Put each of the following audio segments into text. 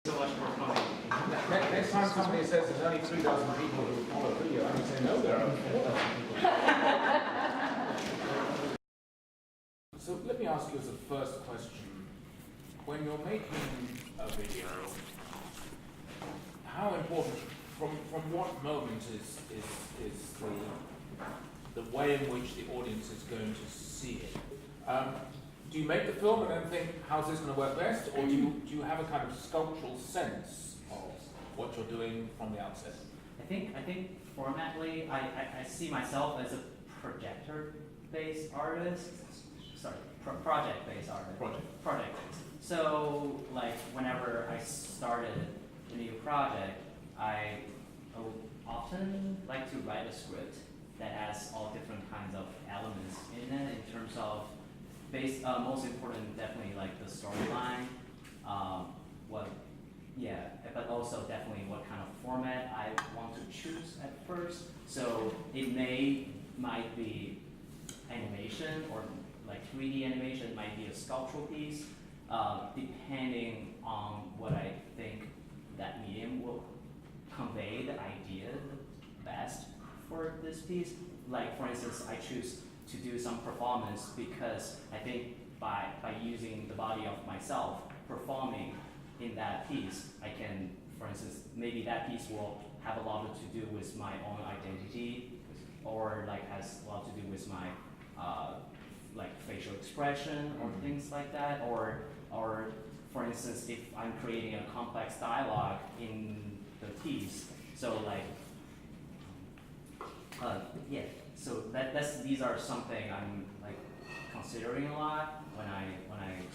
So much for coming. Next time somebody says there's only 3,000 people who follow the video, I can say no, there are 4,000 people. So let me ask you as a first question, when you're making a video, how important, from what moment is the way in which the audience is going to see it? Do you make the film and then think, how's this going to work best? Or do you have a kind of sculptural sense of what you're doing from the outset? I think formatly, I see myself as a projector-based artist. Sorry, project-based artist. Project-based. So, like, whenever I started a new project, I often like to write a script that has all different kinds of elements in it in terms of most important, definitely like the storyline, but also definitely what kind of format I want to choose at first. So it might be animation or like 3D animation, it might be a sculptural piece, depending on what I think that medium will convey the idea the best for this piece. Like, for instance, I choose to do some performance because I think by using the body of myself performing in that piece, I can, for instance, maybe that piece will have a lot to do with my own identity, or like has a lot to do with my like facial expression or things like that, or for instance, if I'm creating a complex dialogue in the piece, so like so these are something I'm like considering a lot when I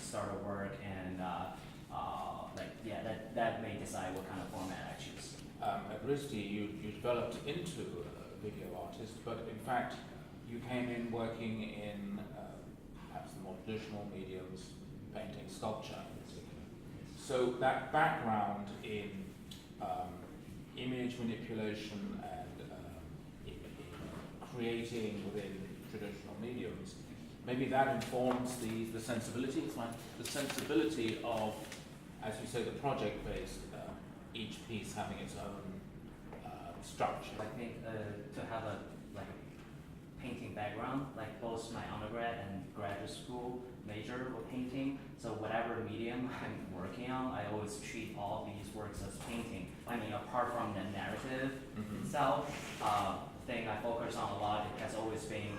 start a work, and that may decide what kind of format I choose. At RISD, you developed into a video artist, but in fact, you came in working in perhaps the more traditional mediums, painting, sculpture in particular. So that background in image manipulation and in creating within traditional mediums, maybe that informs the sensibility. It's like the sensibility of, as you say, the project-based, each piece having its own structure. I think to have a painting background, like both my undergrad and graduate school major were painting, so whatever medium I'm working on, I always treat all these works as painting. I mean, apart from the narrative itself, thing I focus on a lot, it has always been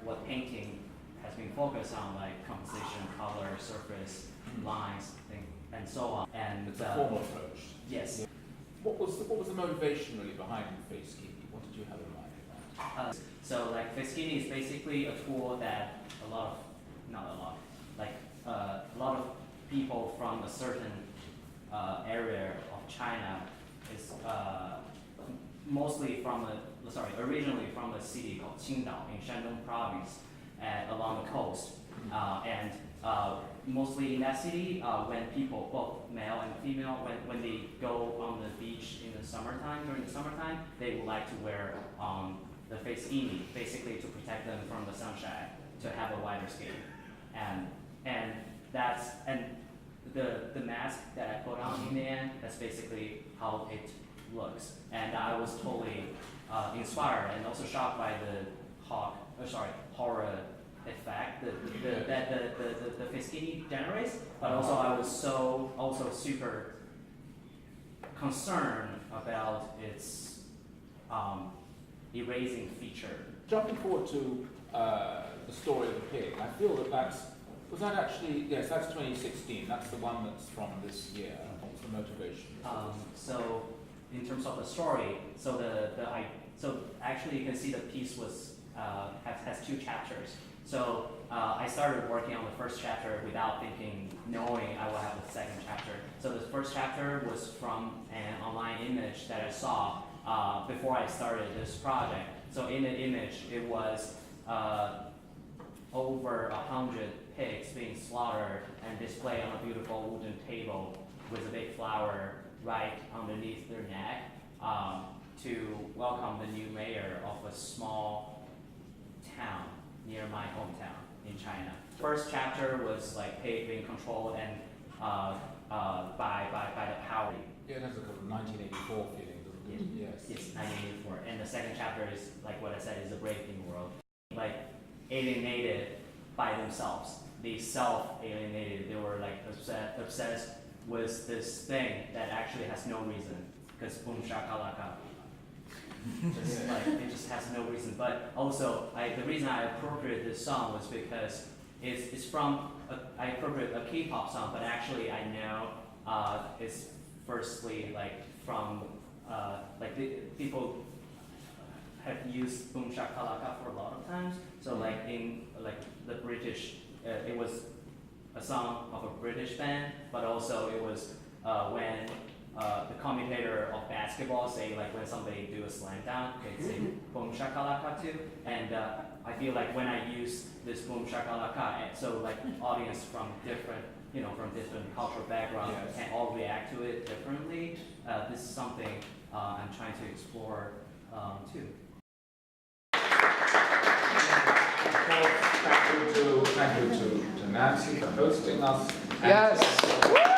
what painting has been focused on, like composition, color, surface, lines, and so on. And it's a formal approach. Yes. What was the motivation really behind Facekeeping? What did you have in mind? So like Facekeeping is basically a tool that a lot of people from a certain area of China is originally from a city called Qingdao in Shandong province along the coast. And mostly in that city, when people, both male and female, when they go on the beach in the summertime, during the summertime, they would like to wear the facekeeping, basically to protect them from the sunshine, to have a wider skin. And the mask that I put on in the end, that's basically how it looks. And I was totally inspired and also shocked by the horror effect that the facekeeping generates, but also I was also super concerned about its erasing feature. Jumping forward to the story of the pig, I feel that's 2016. That's the one that's from this year. What's the motivation? So in terms of the story, so so actually you can see the piece was has 2 chapters. So I started working on the first chapter without knowing I will have the second chapter. So the first chapter was from an online image that I saw before I started this project. So in the image, it was over 100 pigs being slaughtered and displayed on a beautiful wooden table with a big flower right underneath their neck to welcome the new mayor of a small town near my hometown in China. First chapter was like pig being controlled and by the power. Yeah, it has a kind of 1984 feeling, doesn't it? Yes. It's 1984, and the second chapter is like what I said is a brave new world, like alienated by themselves. They self-alienated. They were like obsessed with this thing that actually has no reason, because boom shakalaka. Just like it just has no reason. But also, the reason I appropriated this song was because it's from I appropriated a K-pop song, but actually I know it's firstly like from like people have used boom shakalaka for a lot of times. So like in like the British, it was a song of a British band, but also it was when the commentator of basketball say like when somebody do a slam dunk, they say boom shakalaka too. And I feel like when I use this boom shakalaka, so like audience from different cultural backgrounds can all react to it differently. This is something I'm trying to explore too. Thank you to Nancy for hosting us. Yes.